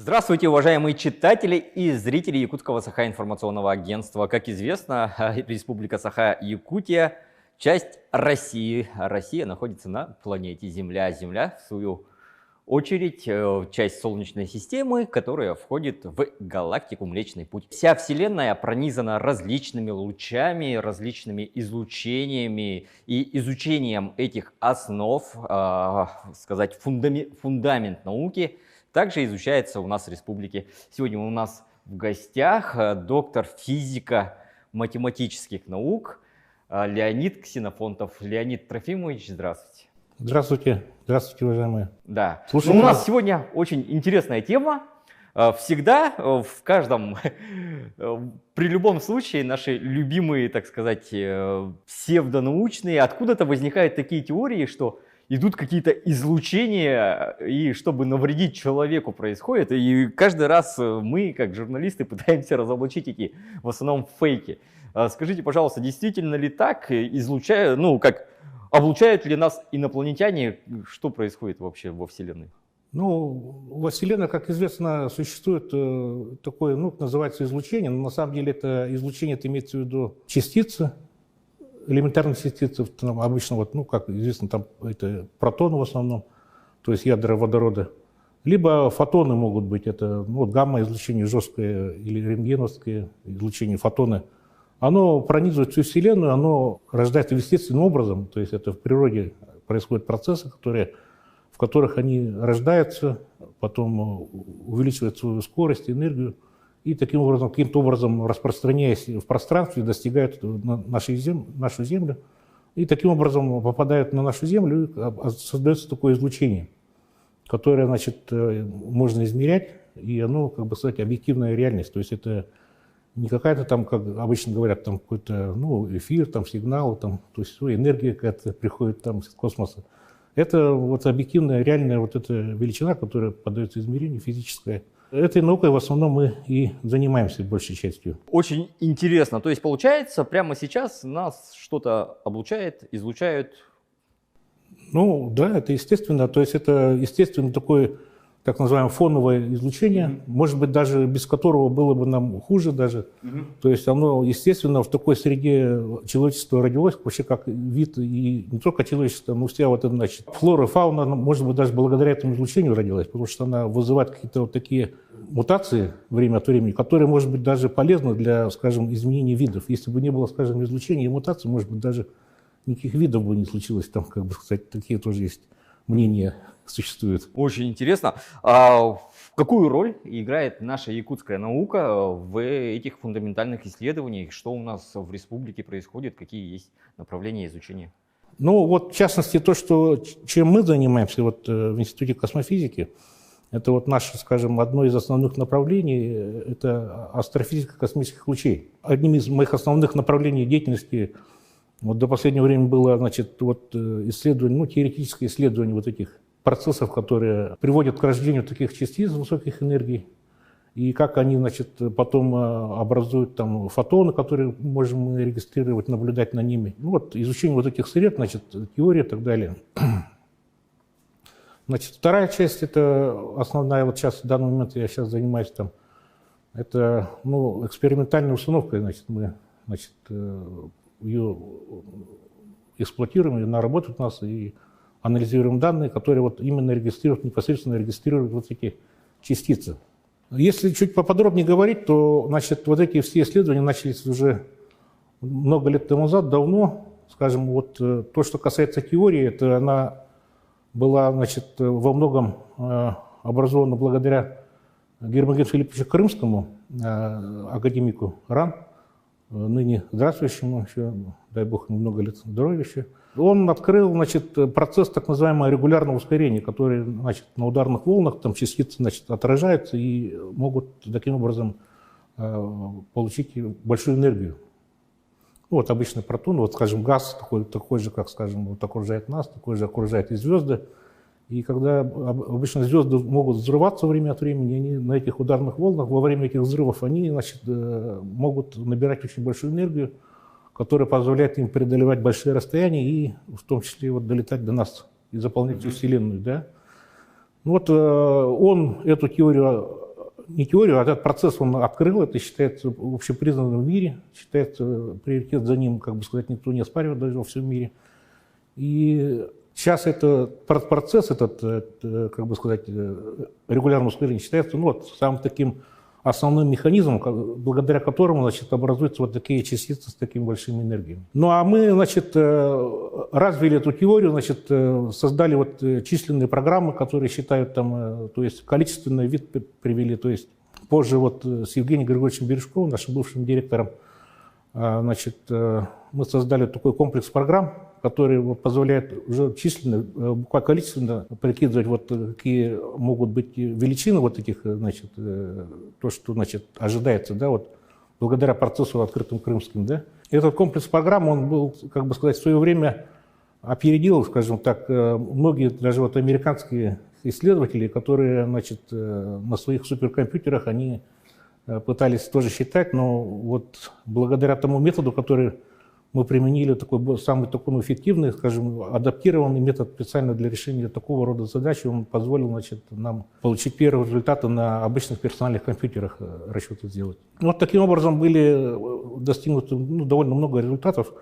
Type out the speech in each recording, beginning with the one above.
Здравствуйте, уважаемые читатели и зрители Якутского Саха-информационного агентства. Как известно, Республика Саха-Якутия – часть России. Россия находится на планете Земля. Земля, в свою очередь, часть Солнечной системы, которая входит в галактику Млечный Путь. Вся Вселенная пронизана различными лучами, различными излучениями. И изучением этих основ, сказать, фундамент науки – также изучается у нас в республике. Сегодня у нас в гостях доктор физико-математических наук Леонид Ксенофонтов. Леонид Трофимович, здравствуйте. Здравствуйте. Здравствуйте, уважаемые. Да. У нас сегодня очень интересная тема. Всегда, в каждом, при любом случае, наши любимые, так сказать, псевдонаучные, откуда-то возникают такие теории, что идут какие-то излучения, и чтобы навредить человеку происходит. И каждый раз мы, как журналисты, пытаемся разоблачить эти, в основном, фейки. Скажите, пожалуйста, действительно ли так? Облучают ли нас инопланетяне? Что происходит вообще во Вселенной? Во Вселенной, как известно, существует такое, называется излучение, но на самом деле это излучение, это имеется в виду частицы, элементарных частиц, там, обычно, как известно, там это протоны в основном, то есть ядра водорода. Либо фотоны могут быть, это гамма-излучение жесткое или рентгеновское излучение, фотоны. Оно пронизывает всю Вселенную, оно рождается естественным образом, то есть это в природе происходят процессы, в которых они рождаются, потом увеличивают свою скорость, энергию, и таким образом, каким-то образом, распространяясь в пространстве, достигают нашу Землю, и таким образом попадают на нашу Землю, и создается такое излучение, которое, можно измерять, и оно, сказать, объективная реальность. То есть это не какая-то там, как обычно говорят, там какой-то, эфир, там сигнал, там, то есть энергия какая-то приходит там из космоса. Это объективная, реальная эта величина, которая поддается измерению, физическая. Этой наукой в основном мы и занимаемся большей частью. Очень интересно. То есть получается, прямо сейчас нас что-то облучает, излучают? Да, это естественно. То есть это естественно такое, так называемое фоновое излучение, может быть, даже без которого было бы нам хуже даже. То есть оно, естественно, в такой среде человечество родилось, вообще как вид, и не только человечество, но вся флора, фауна, может быть, даже благодаря этому излучению родилась, потому что она вызывает какие-то такие мутации время от времени, которые, может быть, даже полезны для, скажем, изменения видов. Если бы не было, скажем, излучения и мутаций, может быть, даже никаких видов бы не случилось. Там, такие тоже есть мнения. Существует. Очень интересно. Какую роль играет наша якутская наука в этих фундаментальных исследованиях? Что у нас в республике происходит? Какие есть направления изучения? В частности, чем мы занимаемся в Институте космофизики, это наше, скажем, одно из основных направлений, это астрофизика космических лучей. Одним из моих основных направлений деятельности до последнего времени было, исследование, теоретическое исследование этих процессов, которые приводят к рождению таких частиц высоких энергий, и как они, потом образуют там фотоны, которые можем регистрировать, наблюдать на ними. Изучение этих сред, теория и так далее. Вторая часть, это основная, сейчас в данный момент я сейчас занимаюсь там, это, экспериментальной установкой, мы, ее эксплуатируем, и она работает у нас, и анализируем данные, которые именно непосредственно регистрируют эти частицы. Если чуть поподробнее говорить, то эти все исследования начались уже много лет тому назад, давно. Скажем, то, что касается теории, это она была во многом образована благодаря Гермогену Филипповичу Крымскому, академику РАН, ныне здравствующему, еще, дай бог, много лет здоровья еще. Он открыл, процесс так называемого регулярного ускорения, который, на ударных волнах там частицы, отражаются и могут таким образом получить большую энергию. Обычный протон, скажем, газ такой же, как, скажем, окружает нас, такой же окружает и звезды. И когда обычно звезды могут взрываться время от времени, они на этих ударных волнах, во время этих взрывов, они, могут набирать очень большую энергию, которая позволяет им преодолевать большие расстояния и в том числе долетать до нас и заполнять всю Вселенную. Да? Он эту теорию не теорию, а этот процесс он открыл, это считается общепризнанным в мире, считается приоритет за ним, как бы сказать, никто не оспаривает даже во всем мире. И сейчас этот процесс, этот, как бы сказать, регулярное ускорение считается самым таким основным механизмом, благодаря которому, значит, образуются вот такие частицы с такими большими энергиями. Ну а мы, значит, развили эту теорию, значит, создали вот численные программы, которые считают там, то есть количественный вид привели, то есть позже вот с Евгением Григорьевичем Бережковым, нашим бывшим директором, значит, мы создали такой комплекс программ, который вот позволяет уже численно, буквально количественно прикидывать, вот какие могут быть величины вот таких, значит, то, что, значит, ожидается, да, вот благодаря процессу открытым крымским, да. Этот комплекс программ, он был, как бы сказать, в свое время опередил, скажем так, многие даже вот американские исследователи, которые, значит, на своих суперкомпьютерах они пытались тоже считать, но вот благодаря тому методу, который мы применили, такой самый такой эффективный, скажем, адаптированный метод специально для решения такого рода задач, он позволил, значит, нам получить первые результаты на обычных персональных компьютерах расчеты сделать. Вот таким образом были достигнуты довольно много результатов,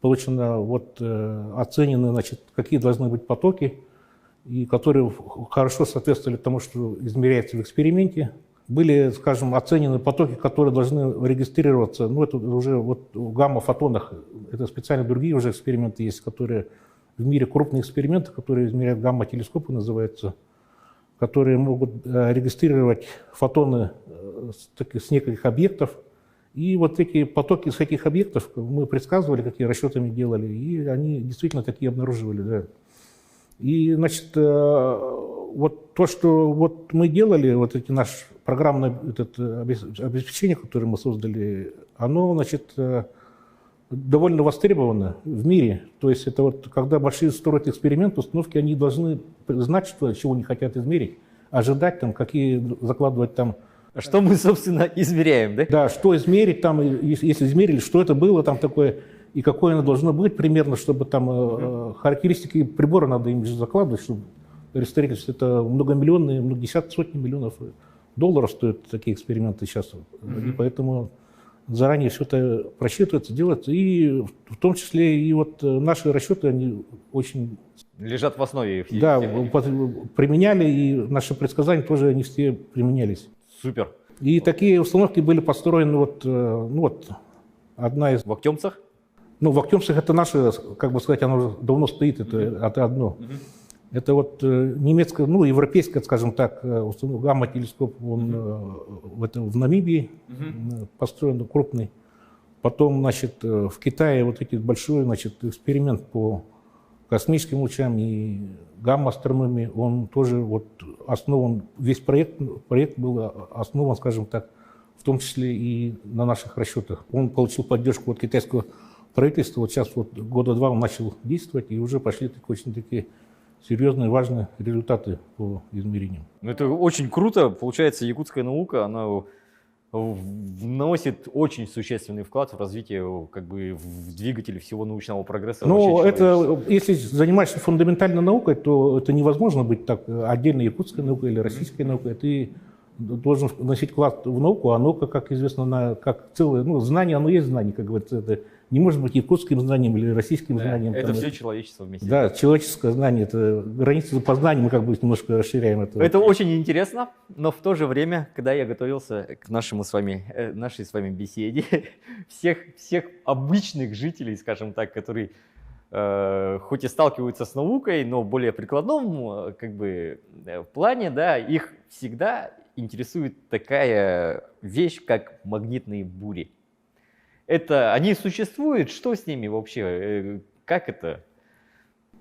получено, вот, оценены, значит, какие должны быть потоки, и которые хорошо соответствовали тому, что измеряется в эксперименте. Были, скажем, оценены потоки, которые должны регистрироваться, это уже вот в гамма-фотонах, это специально другие уже эксперименты есть, которые в мире крупные эксперименты, которые измеряют гамма-телескопы называются, которые могут регистрировать фотоны с неких объектов. И вот эти потоки с этих объектов мы предсказывали, какие расчетами делали, и они действительно такие обнаруживали, да. И, значит, вот то, что вот мы делали, вот эти наше программное обеспечение, которое мы создали, оно, значит, довольно востребовано в мире. То есть это вот, когда большие строят эксперименты, установки, они должны знать, чего они хотят измерить, ожидать там, какие закладывать там. Что мы, собственно, измеряем, да? Да, что измерить там, если измерили, что это было там такое, и какое оно должно быть примерно, чтобы там характеристики прибора надо им же закладывать, чтобы регистрировать. Это многомиллионные, десятки, сотни миллионов долларов стоят такие эксперименты сейчас. И поэтому заранее все это просчитывается, делается. И в том числе и вот наши расчеты, они очень... Лежат в основе. Да, применяли, и наши предсказания тоже не все применялись. Супер. И такие установки были построены вот одна из... В Актемцах? В Актемцах это наше, как бы сказать, оно уже давно стоит, это одно. Это вот немецкое, европейское, скажем так, гамма-телескоп, он в Намибии построен, крупный. Потом, значит, в Китае вот эти большой, значит, эксперимент по космическим лучам и гамма-астрономии, он тоже вот основан, весь проект был основан, скажем так, в том числе и на наших расчетах. Он получил поддержку от китайского правительства, вот сейчас вот года два он начал действовать, и уже пошли очень такие серьезные, важные результаты по измерениям. Это очень круто. Получается, якутская наука, она вносит очень существенный вклад в развитие, как бы, в двигатель всего научного прогресса. Это, если занимаешься фундаментальной наукой, то это невозможно быть так отдельно якутской наукой или российской наукой. Ты должен вносить вклад в науку, а наука, как известно, как целое, знание, оно есть знание, как говорится, это не может быть якутским знанием или российским знанием. Это все человечество вместе. Да, человеческое знание, это границы познания, мы как бы немножко расширяем это. Это очень интересно, но в то же время, когда я готовился к нашей с вами беседе, всех обычных жителей, скажем так, которые хоть и сталкиваются с наукой, но в более прикладном как бы плане, да, их всегда интересует такая вещь, как магнитные бури. Они существуют? Что с ними вообще? Как это?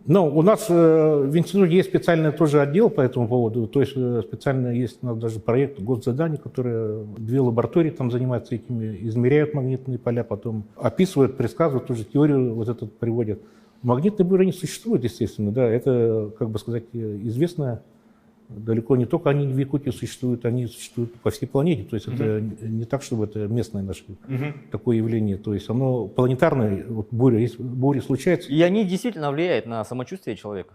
У нас в институте есть специальный тоже отдел по этому поводу. То есть специально есть у нас даже проект госзаданий, которые 2 лаборатории там занимаются этими, измеряют магнитные поля, потом описывают, предсказывают, тоже теорию вот эту приводят. Магнитные бури не существуют, естественно, да, это, как бы сказать, известно. Далеко не только они в Якутии существуют, они существуют по всей планете. То есть это не так, чтобы это местное наше такое явление. То есть оно планетарное, бури случаются. И они действительно влияют на самочувствие человека?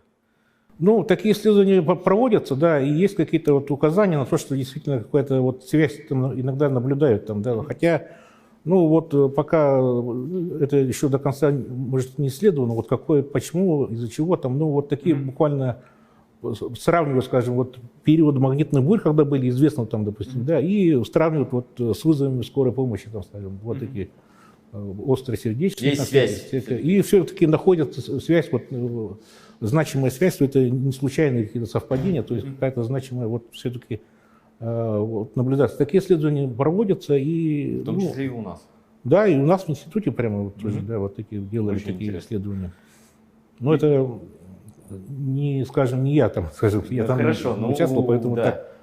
Ну, такие исследования проводятся, да, и есть какие-то вот указания на то, что действительно какая-то вот связь там иногда наблюдают там, да, хотя, ну, вот пока это еще до конца, может, не исследовано, вот какое, почему, из-за чего там, ну, вот такие буквально сравнивают, скажем, вот период магнитных бурь, когда были известны там, допустим, да, и сравнивают вот с вызовами скорой помощи, там, скажем, вот такие остросердечные. Есть связь. И все-таки находят связь, вот, значимая связь, что это не случайные какие-то совпадения, то есть какая-то значимая, вот все-таки вот, наблюдаться. Такие исследования проводятся и... В том числе и у нас. Да, и у нас в институте прямо вот тоже, да, вот такие делали Очень такие интересно. исследования. Но это не, скажем, не я там, скажем, я там хорошо, не ну, участвовал, поэтому да. так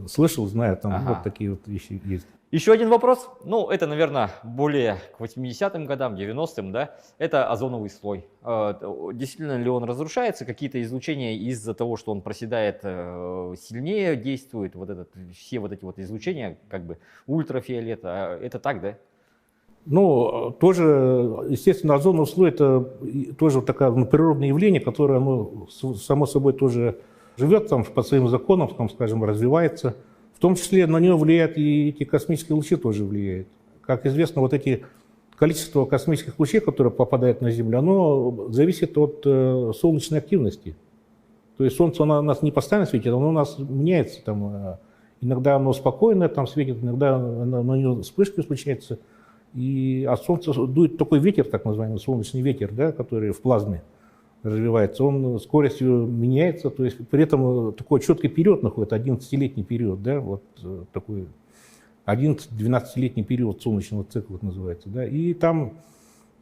слышал, знаю, там Ага. вот такие вот вещи есть. Еще один вопрос, ну это, наверное, более к 80-м годам, 90-м, да, это озоновый слой. Действительно ли он разрушается, какие-то излучения из-за того, что он проседает, сильнее действуют, вот все вот эти вот излучения, как бы ультрафиолета, это так, да? Ну, тоже, естественно, озоновый слой – это тоже вот такое природное явление, которое, оно, само собой, тоже живет там по своим законам, там, скажем, развивается. В том числе на него влияют и эти космические лучи тоже влияют. Как известно, вот эти количество космических лучей, которые попадают на Землю, оно зависит от солнечной активности. То есть Солнце оно у нас не постоянно светит, оно у нас меняется. Там, иногда оно спокойно там светит, иногда на него вспышки случаются. И от Солнца дует такой ветер, так называемый солнечный ветер, да, который в плазме развивается. Он скоростью меняется, то есть при этом такой четкий период находит, 11-летний период, да, вот такой 11-12-летний период солнечного цикла называется. Да, и там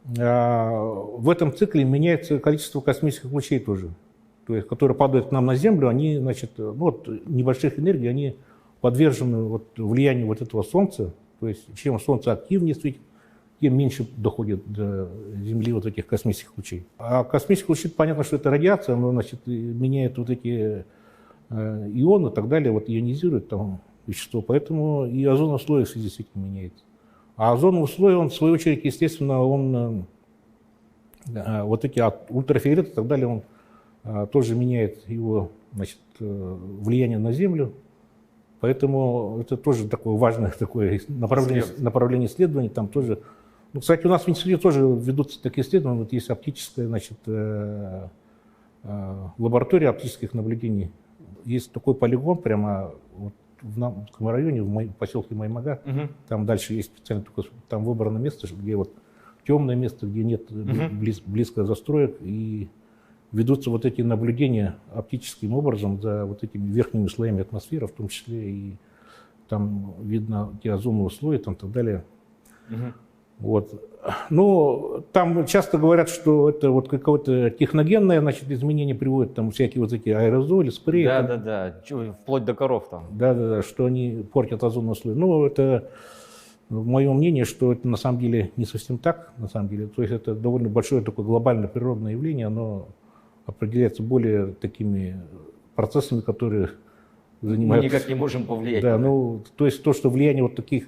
в этом цикле меняется количество космических лучей тоже, то есть, которые падают к нам на Землю, они, значит, ну, вот, небольших энергий, они подвержены вот, влиянию вот этого Солнца. То есть чем Солнце активнее светит, тем меньше доходит до Земли вот этих космических лучей. А космические лучи, понятно, что это радиация, но, значит, меняет вот эти ионы и так далее, вот ионизирует там вещество, поэтому и озоновый слой действительно меняется. А озоновый слой, он, в свою очередь, естественно, он вот эти ультрафиолеты и так далее, он тоже меняет его, значит, влияние на Землю. Поэтому это тоже такое важное такое направление исследований. Там тоже, ну, кстати, у нас в институте тоже ведутся такие исследования. Вот есть оптическая, значит, лаборатория оптических наблюдений. Есть такой полигон прямо вот в Намском районе, в поселке Маймага. Там дальше есть специально только там выбрано место, где вот темное место, где нет близко застроек, и ведутся вот эти наблюдения оптическим образом за вот этими верхними слоями атмосферы, в том числе и там видно эти озоновые слои там, и так далее. Вот. Ну, там часто говорят, что это вот какое-то техногенное, значит, изменение приводит, там всякие вот эти аэрозоли, спреи. Да, вплоть до коров там. Да, что они портят озоновый слой. Ну, это мое мнение, что это на самом деле не совсем так, на самом деле. То есть это довольно большое такое глобальное природное явление, оно определяется более такими процессами, которые занимаются... Мы никак не можем повлиять. Да, ну, то есть то, что влияние вот таких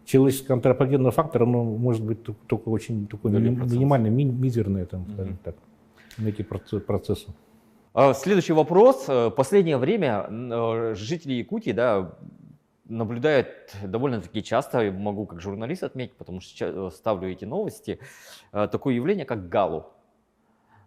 человеческих антропогенных факторов, оно может быть только очень такое минимальное, мизерное, там, скажем так, на эти процессы. Следующий вопрос. В последнее время жители Якутии, да, наблюдают довольно-таки часто, могу как журналист отметить, потому что ставлю эти новости, такое явление, как галу.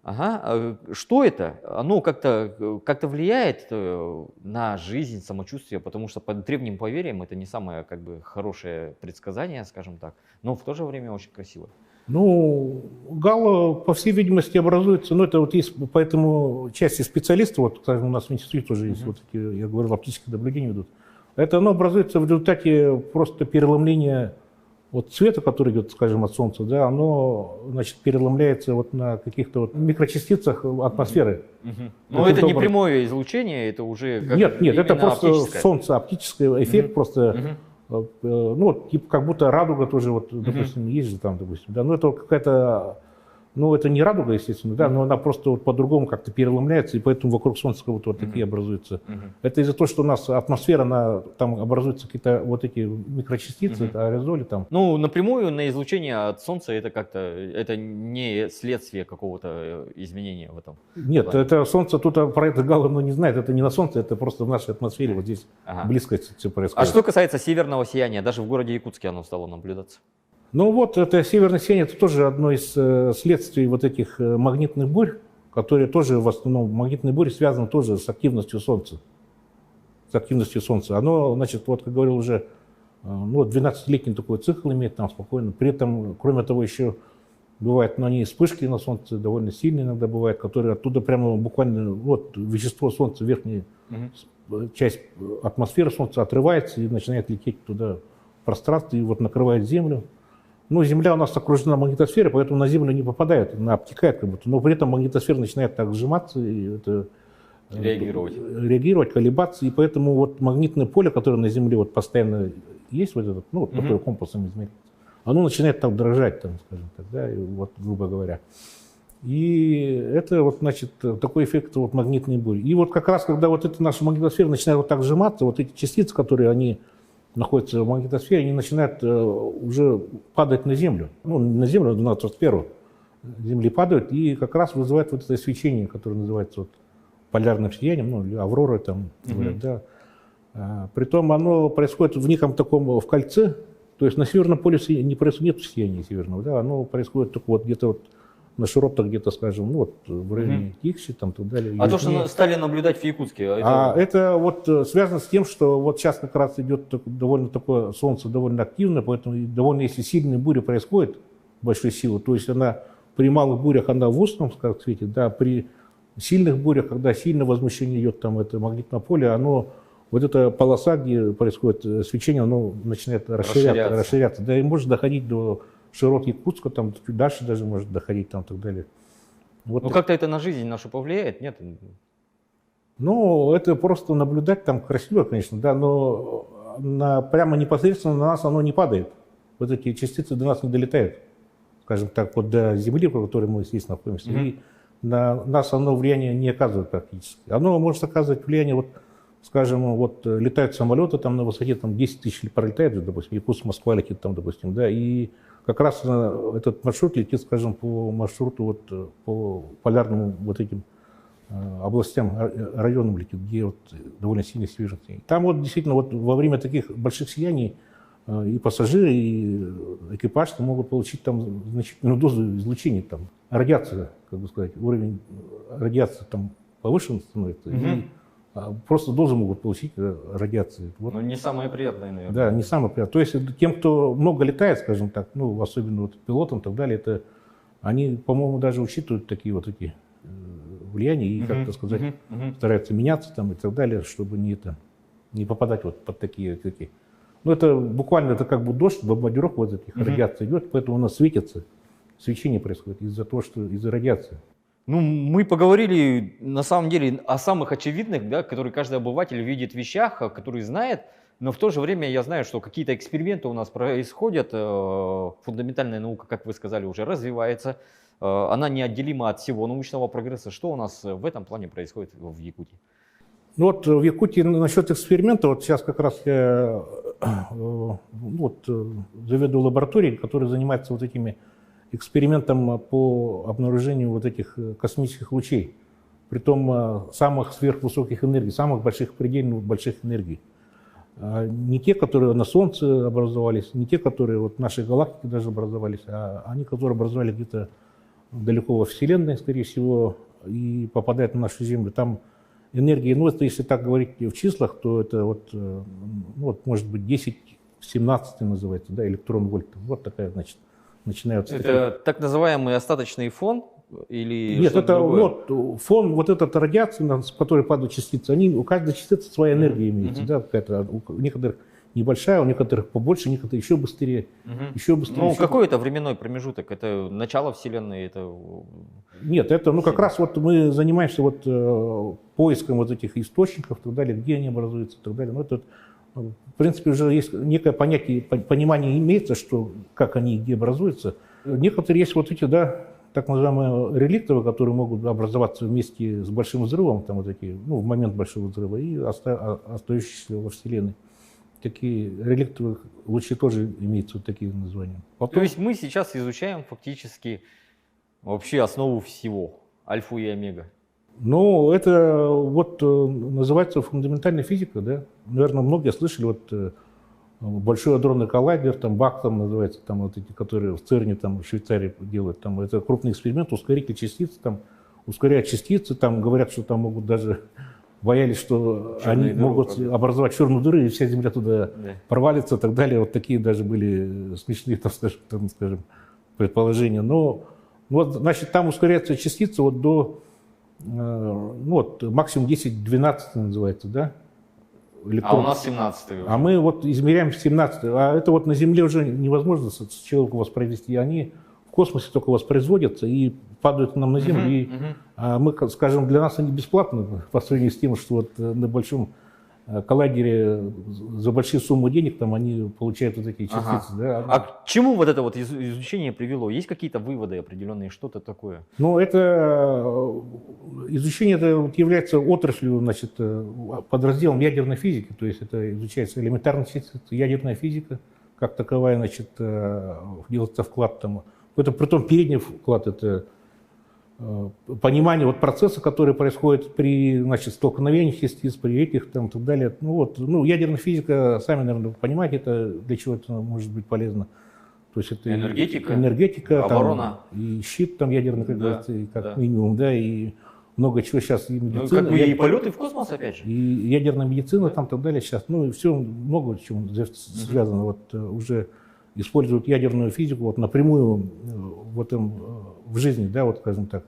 Ага. Что это? Оно как-то влияет на жизнь, самочувствие, потому что по древним поверьям это не самое как бы хорошее предсказание, скажем так, но в то же время очень красиво. Ну, гало, по всей видимости, образуется, ну, это вот есть, поэтому части специалистов, вот, скажем, у нас в институте тоже есть, вот такие, я говорил, оптические наблюдения ведут, это оно образуется в результате просто переломления вот цвета, который идет, скажем, от Солнца, да, оно, значит, переломляется вот на каких-то вот микрочастицах атмосферы. Но это не прямое излучение, это уже как Нет, это просто оптическое. Солнце, оптический эффект, просто, ну, типа как будто радуга тоже, вот, допустим, есть же там, допустим, да, но это какая-то Ну, это не радуга, естественно, да, но она просто вот по-другому как-то переломляется, и поэтому вокруг Солнца вот такие образуются. Это из-за того, что у нас атмосфера, там образуются какие-то вот эти микрочастицы, аэрозоли там. Ну, напрямую на излучение от Солнца это как-то, это не следствие какого-то изменения в этом. Нет, плане. это Солнце, тут про это Галлов не знает, это не на Солнце, это просто в нашей атмосфере, вот здесь близко все происходит. А что касается северного сияния, даже в городе Якутске оно стало наблюдаться? Ну вот, это северное сияние, это тоже одно из следствий вот этих магнитных бурь, которые тоже в основном, магнитные бури связаны тоже с активностью Солнца. С активностью Солнца. Оно, значит, вот, как говорил уже, ну, 12-летний такой цикл имеет там спокойно. При этом, кроме того, еще бывают, но они вспышки на Солнце довольно сильные иногда бывают, которые оттуда прямо буквально, вот, вещество Солнца, верхняя часть атмосферы Солнца отрывается и начинает лететь туда в пространство, и вот накрывает Землю. Ну, Земля у нас окружена магнитосферой, поэтому на Землю не попадает, она обтекает как будто. Но при этом магнитосфера начинает так сжиматься и это, реагировать, колебаться. И поэтому вот магнитное поле, которое на Земле вот постоянно есть, вот этот, ну, вот такое компасом измеряется, оно начинает так дрожать, там, скажем так, да, и вот, грубо говоря. И это вот, значит, такой эффект вот магнитной бури. И вот как раз, когда вот эта наша магнитосфера начинает вот так сжиматься, вот эти частицы, которые они находятся в магнитосфере, они начинают уже падать на Землю. Ну, на Землю, на атмосферу Земли падают, и как раз вызывает вот это свечение, которое называется вот полярным сиянием, ну, или авророй там, говорят, да. Притом оно происходит в неком таком, в кольце, то есть на Северном полюсе не происходит, нет сияния северного, да, оно происходит только вот где-то вот на широтах где-то, скажем, ну вот в районе Тикси, там, так далее. А то, что стали наблюдать в Якутске, это вот связано с тем, что вот сейчас как раз идет довольно такое солнце довольно активно, поэтому довольно, если сильные бури происходят, большой силы, то есть она при малых бурях она в узком светит, да, при сильных бурях, когда сильное возмущение идет, там это магнитное поле, оно, вот эта полоса, где происходит свечение, оно начинает расширяться, да, и может доходить до широт Якутска, там чуть дальше даже может доходить, там, и так далее. Вот. Ну, как-то это на жизнь нашу повлияет, нет? Ну, это просто наблюдать там красиво, конечно, да, но прямо непосредственно на нас оно не падает. Вот эти частицы до нас не долетают, скажем так, вот до Земли, по которой мы здесь находимся. И на нас оно влияние не оказывает практически. Оно может оказывать влияние, вот, скажем, вот летают самолеты там на высоте там 10 тысяч пролетают, допустим, Якутск-Москва летит там, допустим, да, и как раз этот маршрут летит, скажем, по маршруту, вот, по полярным вот этим областям, районам летит, где вот довольно сильно северное сияние. Там вот действительно вот во время таких больших сияний и пассажиры, и экипаж могут получить там значительную дозу излучения, там, радиация, как бы сказать, уровень радиации там повышен становится, и просто дозы могут получить радиации. Вот. Но не самое приятное, наверное. Да, не самое приятное. То есть тем, кто много летает, скажем так, ну, особенно вот пилотам и так далее, это они, по-моему, даже учитывают такие вот эти влияния и, как-то сказать, стараются меняться там и так далее, чтобы не попадать вот под такие. Ну, это буквально это как бы дождь, бомбардировка вот этих радиаций идет, поэтому у нас светится, свечение происходит из-за того, что из-за радиации. Ну, мы поговорили, на самом деле, о самых очевидных, да, которые каждый обыватель видит вещах, которые знает, но в то же время я знаю, что какие-то эксперименты у нас происходят, фундаментальная наука, как вы сказали, уже развивается, она неотделима от всего научного прогресса. Что у нас в этом плане происходит в Якутии? Ну вот в Якутии насчет эксперимента, вот сейчас как раз я вот, заведую лабораторией, которая занимается вот этими экспериментом по обнаружению вот этих космических лучей, притом самых сверхвысоких энергий, самых больших, предельно больших энергий. Не те, которые на Солнце образовались, не те, которые вот в нашей галактике даже образовались, а они, которые образовались где-то далеко во Вселенной, скорее всего, и попадают на нашу Землю. Там энергии, ну, это, если так говорить в числах, то это вот, ну, вот может быть 10 в 17 называется, да, электрон-вольт. Вот такая, значит, начинаются. Это так называемый остаточный фон? Или нет, это вот, фон, вот этот радиация, в которой падают частицы, они, у каждой частицы своя энергия имеется, да, какая-то, у некоторых небольшая, у некоторых побольше, у некоторых еще быстрее. Еще быстрее. Ну, какой это временной промежуток? Это начало Вселенной? Это... Нет, это, ну, как раз вот мы занимаемся вот поиском вот этих источников и так далее, где они образуются и так далее. Ну, это, в принципе, уже есть некое понятие, понимание имеется, что, как они и где образуются. Некоторые есть вот эти, да, так называемые реликтовые, которые могут образоваться вместе с большим взрывом, там вот такие, ну, в момент большого взрыва, и остающиеся во Вселенной. Такие реликтовые лучи тоже имеются вот такие названия. Потом... То есть мы сейчас изучаем фактически вообще основу всего, альфу и омега. Ну, это вот называется фундаментальная физика, да. Наверное, многие слышали, вот большой адронный коллайдер, там БАК там называется, там вот эти, которые в ЦЕРНе, там в Швейцарии делают, там это крупный эксперимент, ускоритель частиц, там ускоряют частицы, там говорят, что там могут даже, боялись, что они могут образовать черную дыру, и вся Земля туда провалится и так далее. Вот такие даже были смешные, там, скажем, предположения. Но вот, значит, там ускоряются частицы вот до, ну, вот, максимум 10-12 называется, да? А у нас 17. А мы вот измеряем 17. А это вот на Земле уже невозможно с человеком воспроизвести. Они в космосе только воспроизводятся и падают нам на Землю. И мы, скажем, для нас они бесплатны по сравнению с тем, что вот на большом коллайдере за большие суммы денег там они получают вот эти частицы. Да? А к чему вот это вот изучение привело? Есть какие-то выводы определенные, что-то такое? Ну, это изучение это вот является отраслью, значит, подразделом ядерной физики, то есть это изучается элементарная ядерная физика, как таковая, значит, делается вклад там. Это притом передний вклад, это понимание вот процесса, который происходит при, значит, столкновениях частиц, при этих там и так далее. Ну вот, ну, ядерная физика, сами, наверное, понимаете, это для чего это может быть полезно. То есть это энергетика оборона, там, и щит там ядерный, как говорится, как минимум, да, и много чего сейчас и медицина. Ну, как бы и полеты в космос, опять же. И ядерная медицина там и так далее сейчас. Ну, и все много чем связано. Вот уже используют ядерную физику вот напрямую в жизни, да, вот скажем так.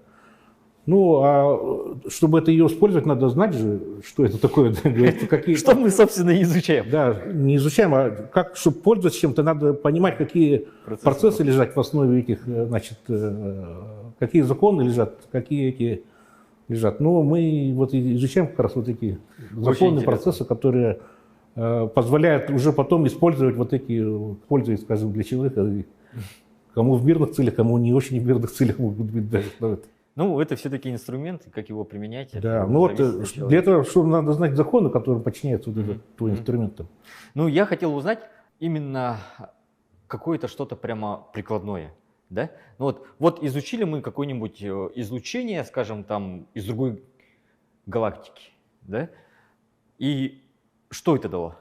Ну, а чтобы это ее использовать, надо знать же, что это такое. Что мы, собственно, и изучаем. Да, не изучаем, а как, чтобы пользоваться чем-то, надо понимать, какие процессы лежат в основе этих, значит, какие законы лежат, какие эти лежат. Ну, мы вот изучаем как раз вот эти законы, процессы, которые позволяют уже потом использовать вот эти пользы, скажем, для человека. Кому в мирных целях, кому не очень в мирных целях могут быть даже. Ну, это все-таки инструмент, как его применять. Да, ну вот для этого, чтобы надо знать законы, которым подчиняется вот этот твой инструмент. Ну, я хотел узнать именно какое-то что-то прямо прикладное. Да? Ну, вот изучили мы какое-нибудь излучение, скажем, там, из другой галактики, да? И что это дало?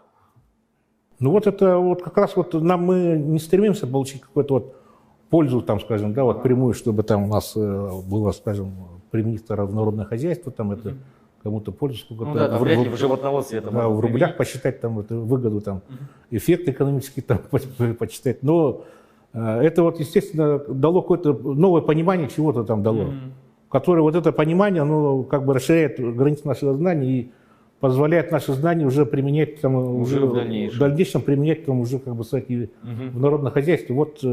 Ну вот это вот как раз вот мы не стремимся получить какую-то вот пользу, там, скажем, да, вот прямую, чтобы там у нас было, скажем, примениться разнородное хозяйство, там это кому-то пользу, сколько-то. Ну да, вряд ли в животноводстве это да, в рублях посчитать, там, это выгоду, там, эффект экономический там почитать. Но это вот, естественно, дало какое-то новое понимание, чего-то там дало, которое вот это понимание, оно как бы расширяет границы нашего знания и позволяет наши знания уже применять там, уже в дальнейшем применять там, уже, как бы сказать, и в народном хозяйстве. Вот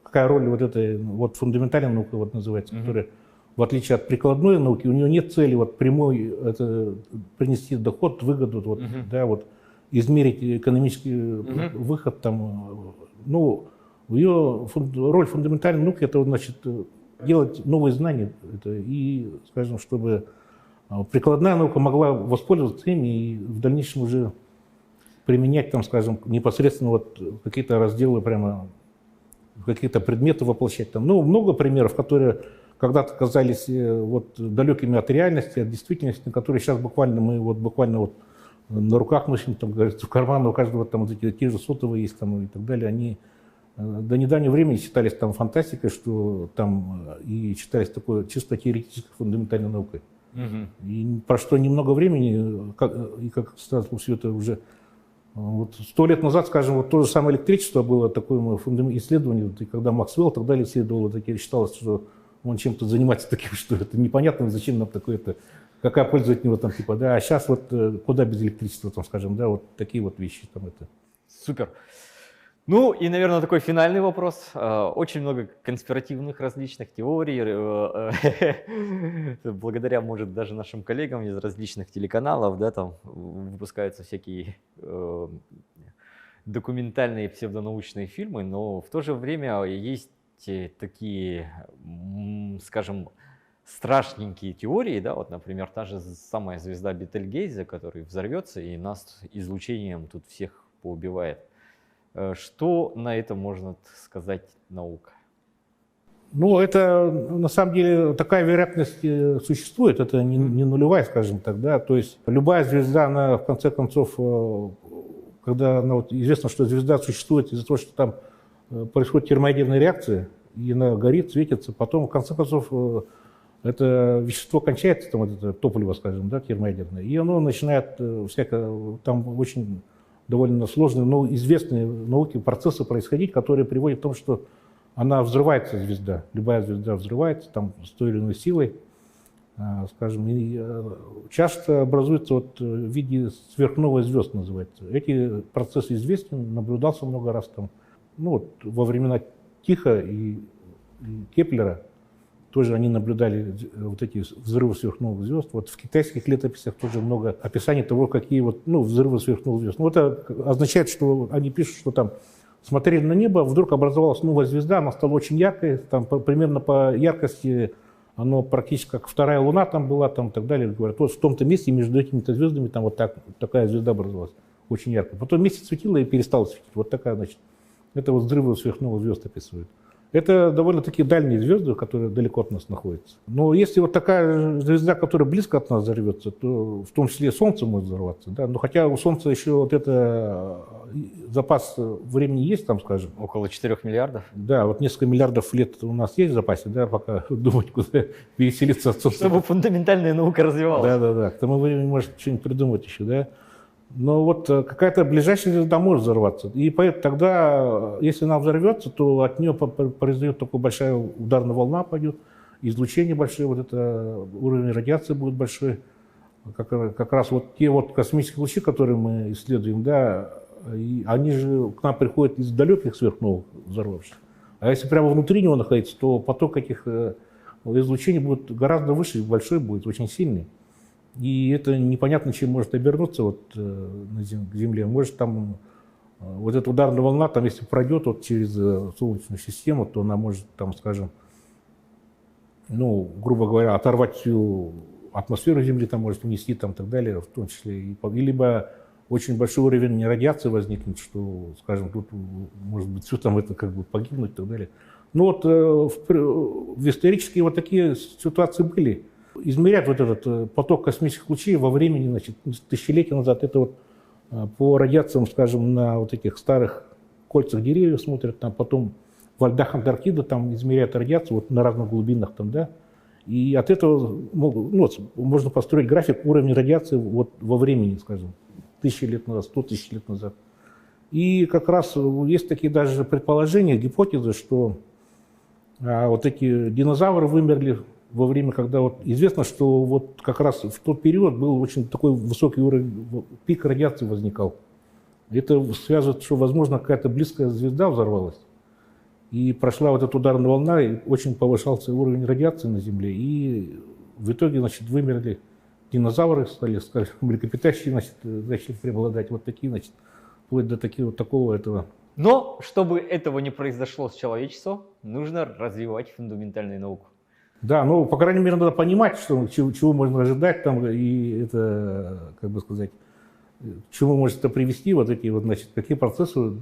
какая роль вот этой вот фундаментальной науки вот называется, которая, в отличие от прикладной науки, у нее нет цели вот прямой это принести доход, выгоду, вот, да, вот измерить экономический выход там. Ну, ее роль фундаментальной науки это, значит, делать новые знания это, и, скажем, чтобы прикладная наука могла воспользоваться ими и в дальнейшем уже применять, там, скажем, непосредственно вот какие-то разделы, прямо какие-то предметы воплощать. Там. Ну, много примеров, которые когда-то казались вот далекими от реальности, от действительности, которые сейчас буквально мы вот на руках носим, там, говорится, в карманах у каждого там вот эти те же сотовые есть там, и так далее. Они до недавнего времени считались там фантастикой, что там и считались такой чисто теоретической фундаментальной наукой. И прошло немного времени, как сразу все это уже вот 100 лет назад, скажем, вот то же самое электричество было такое исследование, и когда Максвелл и так далее исследовал, считалось, что он чем-то занимается таким, что это непонятно, зачем нам такое-то, какая польза от него там, типа, да, а сейчас вот куда без электричества, там, скажем, да, вот такие вот вещи там это. Супер. Ну и, наверное, такой финальный вопрос. Очень много конспиративных различных теорий, благодаря, может, даже нашим коллегам из различных телеканалов, да, там выпускаются всякие документальные псевдонаучные фильмы, но в то же время есть такие, скажем, страшненькие теории, да, вот, например, та же самая звезда Бетельгейзе, которая взорвется и нас излучением тут всех поубивает. Что на это можно сказать наука? Ну, это на самом деле такая вероятность существует, это не нулевая, скажем так, да, то есть любая звезда, она в конце концов, когда известно, что звезда существует из-за того, что там происходит термоядерная реакция, и она горит, светится, потом в конце концов это вещество кончается, там, вот это топливо, скажем, да, термоядерное, и оно начинает там очень довольно сложные, но известные науке процессы происходить, которые приводят к тому, что она взрывается, звезда, любая звезда взрывается, там, с той или иной силой, скажем, и часто образуется вот в виде сверхновых звезд, называется. Эти процессы известны, наблюдался много раз там, ну, вот, во времена Тиха и Кеплера, тоже они наблюдали вот эти взрывы сверхновых звезд. Вот в китайских летописях тоже много описаний того, какие вот, ну, взрывы сверхновых звезд. Ну, это означает, что они пишут, что там смотрели на небо, вдруг образовалась новая звезда, она стала очень яркой, там примерно по яркости она практически как вторая луна там была, там и так далее. Говорят, вот в том-то месте между этими-то звездами там вот такая звезда образовалась, очень яркая. Потом месяц светила и перестала светить. Вот такая, значит, это вот взрывы сверхновых звезд описывают. Это довольно-таки дальние звезды, которые далеко от нас находятся. Но если вот такая звезда, которая близко от нас взорвется, то в том числе Солнце может взорваться. Да? Но хотя у Солнца еще вот это запас времени есть, там, скажем. Около 4 миллиардов? Да, вот несколько миллиардов лет у нас есть в запасе, да, пока думать, куда переселиться от Солнца. Чтобы фундаментальная наука развивалась. Да. К тому времени может что-нибудь придумать еще, да. Но вот какая-то ближайшая звезда может взорваться. И поэтому тогда, если она взорвется, то от нее произойдет такая большая ударная волна, пойдет, излучение большое, вот это уровень радиации будет большой. Как раз вот те вот космические лучи, которые мы исследуем, да, они же к нам приходят из далеких сверхновых взорвавших. А если прямо внутри него находиться, то поток этих излучений будет гораздо выше, большой будет, очень сильный. И это непонятно, чем может обернуться вот, на Земле. Может там вот эта ударная волна, там, если пройдет вот, через Солнечную систему, то она может, там, скажем, ну, грубо говоря, оторвать всю атмосферу Земли, там, может унести там, и так далее, в том числе. И либо очень большой уровень радиации возникнет, что, скажем, тут может быть все там это как бы погибнуть и так далее. Ну вот в исторические вот такие ситуации были. Измерять вот этот поток космических лучей во времени, значит, тысячелетия назад, это вот по радиациям, скажем, на вот этих старых кольцах деревьев смотрят, там потом во льдах Антарктиды там измеряют радиацию вот на разных глубинах там, да, и от этого можно построить график уровня радиации вот во времени, скажем, 1000 лет назад, 100 тысяч лет назад. И как раз есть такие даже предположения, гипотезы, что вот эти динозавры вымерли во время, когда вот известно, что вот как раз в тот период был очень такой высокий уровень, пик радиации возникал. Это связывает, что, возможно, какая-то близкая звезда взорвалась, и прошла вот эта ударная волна, и очень повышался уровень радиации на Земле, и в итоге, значит, вымерли динозавры, стали, скажем, млекопитающие, значит, начали преобладать, вот такие, значит, вплоть до такого этого. Но, чтобы этого не произошло с человечеством, нужно развивать фундаментальную науку. Да, ну, по крайней мере, надо понимать, что, чего можно ожидать там, и это, как бы сказать, к чему может это привести, вот эти вот, значит, какие процессы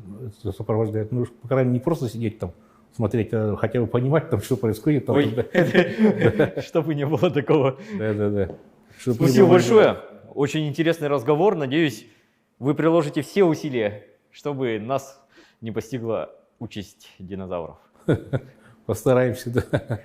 это сопровождают. Ну, по крайней мере, не просто сидеть там, смотреть, а хотя бы понимать, там, что происходит. Там, чтобы не было такого. Да. Спасибо большое. Очень интересный разговор. Надеюсь, вы приложите все усилия, чтобы нас не постигла участь динозавров. Постараемся, да.